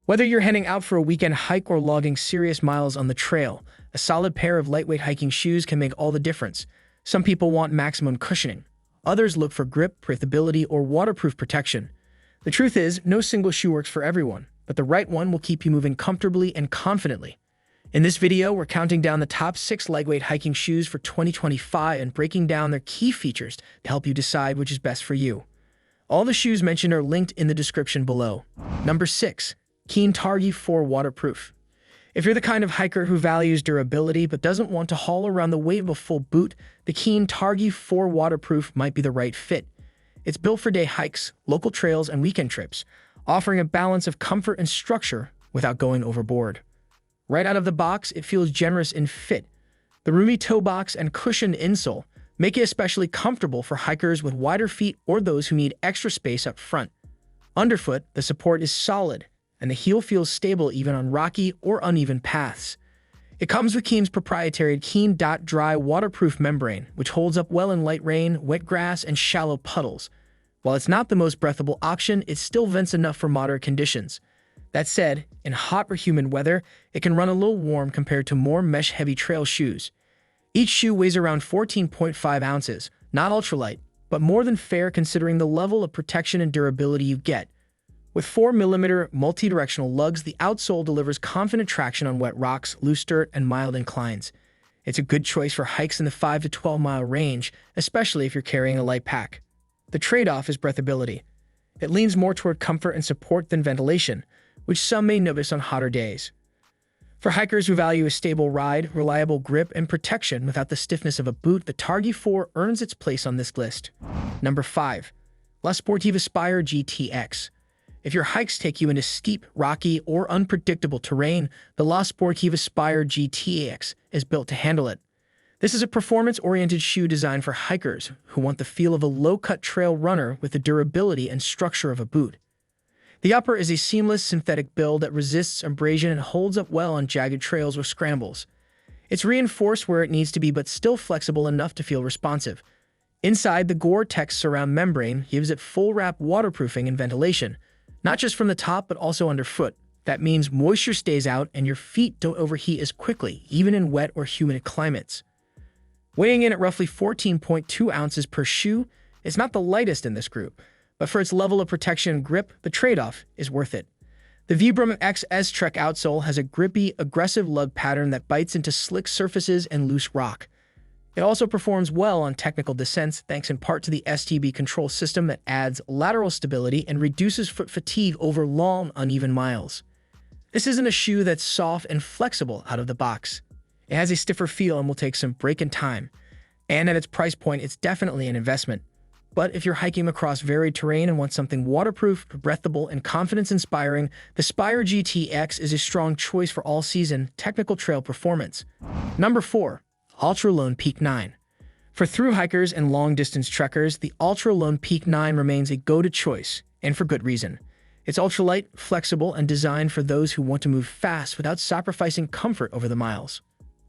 Whether you're heading out for a weekend hike or logging serious miles on the trail, a solid pair of lightweight hiking shoes can make all the difference. Some people want maximum cushioning. Others look for grip, breathability, or waterproof protection. The truth is, no single shoe works for everyone, but the right one will keep you moving comfortably and confidently. In this video, we're counting down the top 6 lightweight hiking shoes for 2025 and breaking down their key features to help you decide which is best for you. All the shoes mentioned are linked in the description below. Number 6. Keen Targhee IV Waterproof. If you're the kind of hiker who values durability but doesn't want to haul around the weight of a full boot, the Keen Targhee IV Waterproof might be the right fit. It's built for day hikes, local trails, and weekend trips, offering a balance of comfort and structure without going overboard. Right out of the box, it feels generous in fit. The roomy toe box and cushioned insole make it especially comfortable for hikers with wider feet or those who need extra space up front. Underfoot, the support is solid, and the heel feels stable even on rocky or uneven paths. It comes with Keen's proprietary Keen Dry waterproof membrane, which holds up well in light rain, wet grass, and shallow puddles. While it's not the most breathable option, it still vents enough for moderate conditions. That said, in hot or humid weather, it can run a little warm compared to more mesh-heavy trail shoes. Each shoe weighs around 14.5 ounces, not ultralight, but more than fair considering the level of protection and durability you get. With 4mm multi-directional lugs, the outsole delivers confident traction on wet rocks, loose dirt, and mild inclines. It's a good choice for hikes in the 5 to 12-mile range, especially if you're carrying a light pack. The trade-off is breathability. It leans more toward comfort and support than ventilation, which some may notice on hotter days. For hikers who value a stable ride, reliable grip, and protection without the stiffness of a boot, the Targhee IV earns its place on this list. Number 5. Sportiva Spire GTX. If your hikes take you into steep, rocky, or unpredictable terrain, the Sportiva Spire GTX is built to handle it. This is a performance-oriented shoe designed for hikers who want the feel of a low-cut trail runner with the durability and structure of a boot. The upper is a seamless synthetic build that resists abrasion and holds up well on jagged trails or scrambles. It's reinforced where it needs to be but still flexible enough to feel responsive. Inside, the Gore-Tex surround membrane gives it full-wrap waterproofing and ventilation, not just from the top but also underfoot. That means moisture stays out and your feet don't overheat as quickly, even in wet or humid climates. Weighing in at roughly 14.2 ounces per shoe, it's not the lightest in this group, but for its level of protection and grip, the trade-off is worth it. The Vibram XS Trek outsole has a grippy, aggressive lug pattern that bites into slick surfaces and loose rock. It also performs well on technical descents thanks in part to the STB control system that adds lateral stability and reduces foot fatigue over long, uneven miles. This isn't a shoe that's soft and flexible out of the box. It has a stiffer feel and will take some break-in time. And at its price point, it's definitely an investment. But if you're hiking across varied terrain and want something waterproof, breathable, and confidence-inspiring, the Spire GTX is a strong choice for all-season technical trail performance. Number 4. Altra Lone Peak 9. For thru hikers and long-distance trekkers, the Altra Lone Peak 9 remains a go-to choice, and for good reason. It's ultralight, flexible, and designed for those who want to move fast without sacrificing comfort over the miles.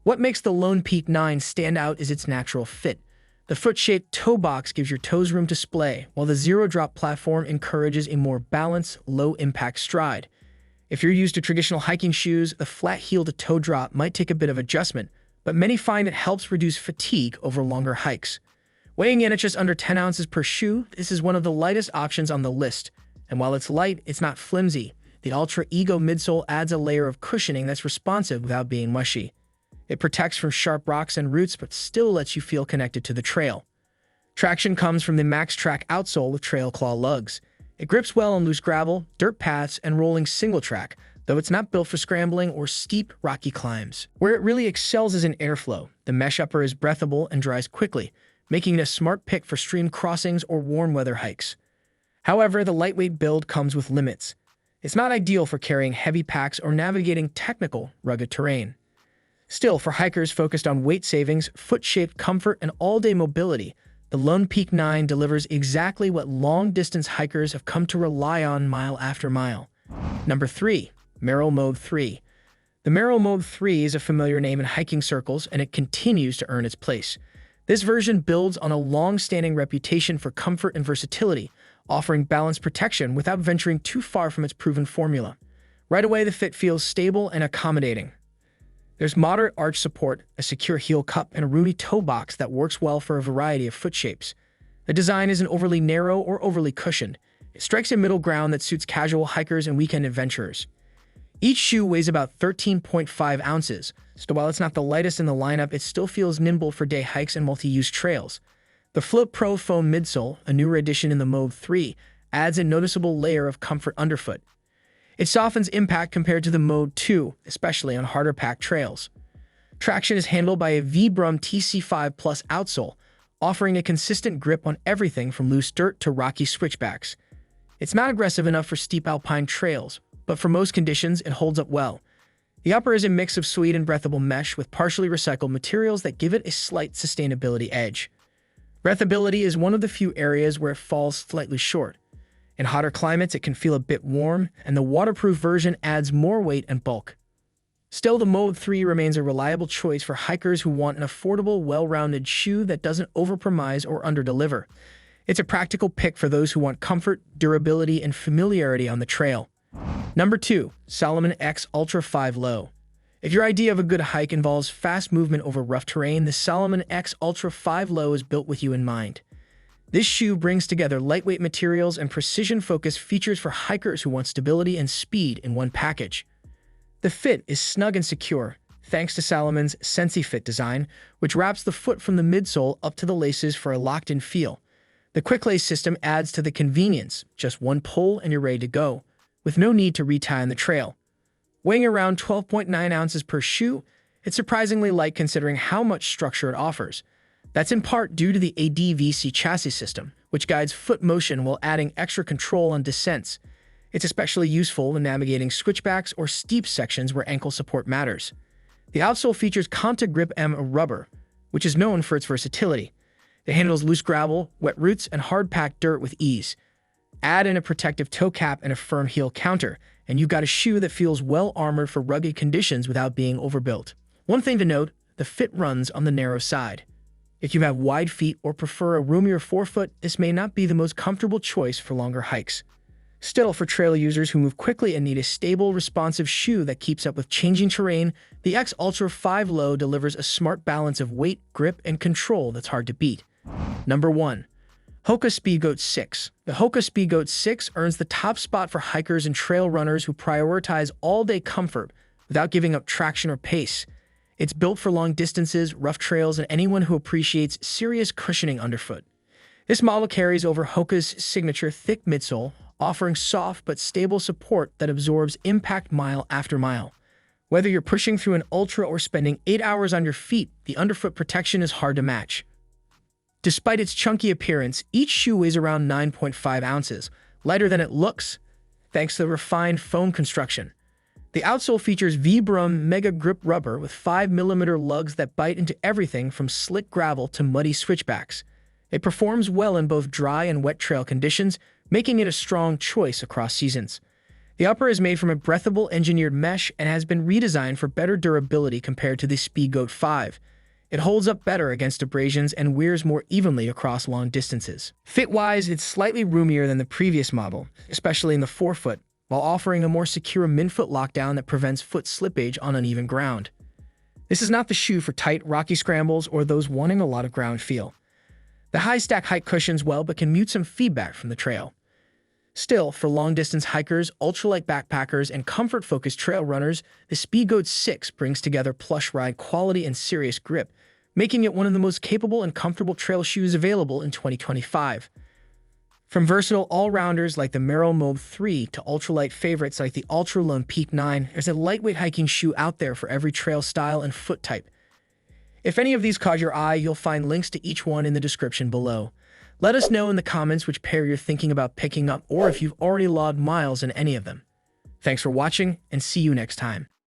What makes the Lone Peak 9 stand out is its natural fit. The foot-shaped toe box gives your toes room to splay, while the zero-drop platform encourages a more balanced, low-impact stride. If you're used to traditional hiking shoes, the flat heel to toe drop might take a bit of adjustment, but many find it helps reduce fatigue over longer hikes. Weighing in at just under 10 ounces per shoe, this is one of the lightest options on the list. And while it's light, it's not flimsy. The Ultra Ego midsole adds a layer of cushioning that's responsive without being mushy. It protects from sharp rocks and roots, but still lets you feel connected to the trail. Traction comes from the Max Track outsole with trail claw lugs. It grips well on loose gravel, dirt paths, and rolling single track, though it's not built for scrambling or steep, rocky climbs. Where it really excels is in airflow. The mesh upper is breathable and dries quickly, making it a smart pick for stream crossings or warm weather hikes. However, the lightweight build comes with limits. It's not ideal for carrying heavy packs or navigating technical, rugged terrain. Still, for hikers focused on weight savings, foot-shaped comfort, and all-day mobility, the Lone Peak 9 delivers exactly what long-distance hikers have come to rely on mile after mile. Number 3. Merrell Moab 3. The Merrell Moab 3 is a familiar name in hiking circles, and it continues to earn its place. This version builds on a long-standing reputation for comfort and versatility, offering balanced protection without venturing too far from its proven formula. Right away, the fit feels stable and accommodating. There's moderate arch support, a secure heel cup, and a roomy toe box that works well for a variety of foot shapes. The design isn't overly narrow or overly cushioned. It strikes a middle ground that suits casual hikers and weekend adventurers. Each shoe weighs about 13.5 ounces, so while it's not the lightest in the lineup, it still feels nimble for day hikes and multi-use trails. The Float Pro foam midsole, a newer addition in the Moab 3, adds a noticeable layer of comfort underfoot. It softens impact compared to the Moab 2, especially on harder-packed trails. Traction is handled by a Vibram TC5 Plus outsole, offering a consistent grip on everything from loose dirt to rocky switchbacks. It's not aggressive enough for steep alpine trails, but for most conditions, it holds up well. The upper is a mix of suede and breathable mesh with partially recycled materials that give it a slight sustainability edge. Breathability is one of the few areas where it falls slightly short. In hotter climates, it can feel a bit warm, and the waterproof version adds more weight and bulk. Still, the Moab 3 remains a reliable choice for hikers who want an affordable, well-rounded shoe that doesn't overpromise or underdeliver. It's a practical pick for those who want comfort, durability, and familiarity on the trail. Number 2. Salomon X Ultra 5 Low. If your idea of a good hike involves fast movement over rough terrain, the Salomon X Ultra 5 Low is built with you in mind. This shoe brings together lightweight materials and precision-focused features for hikers who want stability and speed in one package. The fit is snug and secure, thanks to Salomon's SensiFit design, which wraps the foot from the midsole up to the laces for a locked-in feel. The quick lace system adds to the convenience, just one pull and you're ready to go, with no need to retie on the trail. Weighing around 12.9 ounces per shoe, it's surprisingly light considering how much structure it offers. That's in part due to the ADVC chassis system, which guides foot motion while adding extra control on descents. It's especially useful when navigating switchbacks or steep sections where ankle support matters. The outsole features Conta Grip M rubber, which is known for its versatility. It handles loose gravel, wet roots, and hard-packed dirt with ease. Add in a protective toe cap and a firm heel counter, and you've got a shoe that feels well-armored for rugged conditions without being overbuilt. One thing to note, the fit runs on the narrow side. If you have wide feet or prefer a roomier forefoot, this may not be the most comfortable choice for longer hikes. Still, for trail users who move quickly and need a stable, responsive shoe that keeps up with changing terrain, the X Ultra 5 Low delivers a smart balance of weight, grip, and control that's hard to beat. Number 1. Hoka Speedgoat 6. The Hoka Speedgoat 6 earns the top spot for hikers and trail runners who prioritize all-day comfort without giving up traction or pace. It's built for long distances, rough trails, and anyone who appreciates serious cushioning underfoot. This model carries over Hoka's signature thick midsole, offering soft but stable support that absorbs impact mile after mile. Whether you're pushing through an ultra or spending 8 hours on your feet, the underfoot protection is hard to match. Despite its chunky appearance, each shoe weighs around 9.5 ounces, lighter than it looks, thanks to the refined foam construction. The outsole features Vibram Mega Grip rubber with 5mm lugs that bite into everything from slick gravel to muddy switchbacks. It performs well in both dry and wet trail conditions, making it a strong choice across seasons. The upper is made from a breathable engineered mesh and has been redesigned for better durability compared to the Speedgoat 5. It holds up better against abrasions and wears more evenly across long distances. Fit-wise, it's slightly roomier than the previous model, especially in the forefoot, while offering a more secure midfoot lockdown that prevents foot slippage on uneven ground. This is not the shoe for tight, rocky scrambles or those wanting a lot of ground feel. The high-stack hike cushions well but can mute some feedback from the trail. Still, for long-distance hikers, ultralight backpackers, and comfort-focused trail runners, the Speedgoat 6 brings together plush ride quality and serious grip, making it one of the most capable and comfortable trail shoes available in 2025. From versatile all-rounders like the Merrell Moab 3 to ultralight favorites like the Altra Lone Peak 9, there's a lightweight hiking shoe out there for every trail style and foot type. If any of these caught your eye, you'll find links to each one in the description below. Let us know in the comments which pair you're thinking about picking up or if you've already logged miles in any of them. Thanks for watching, and see you next time.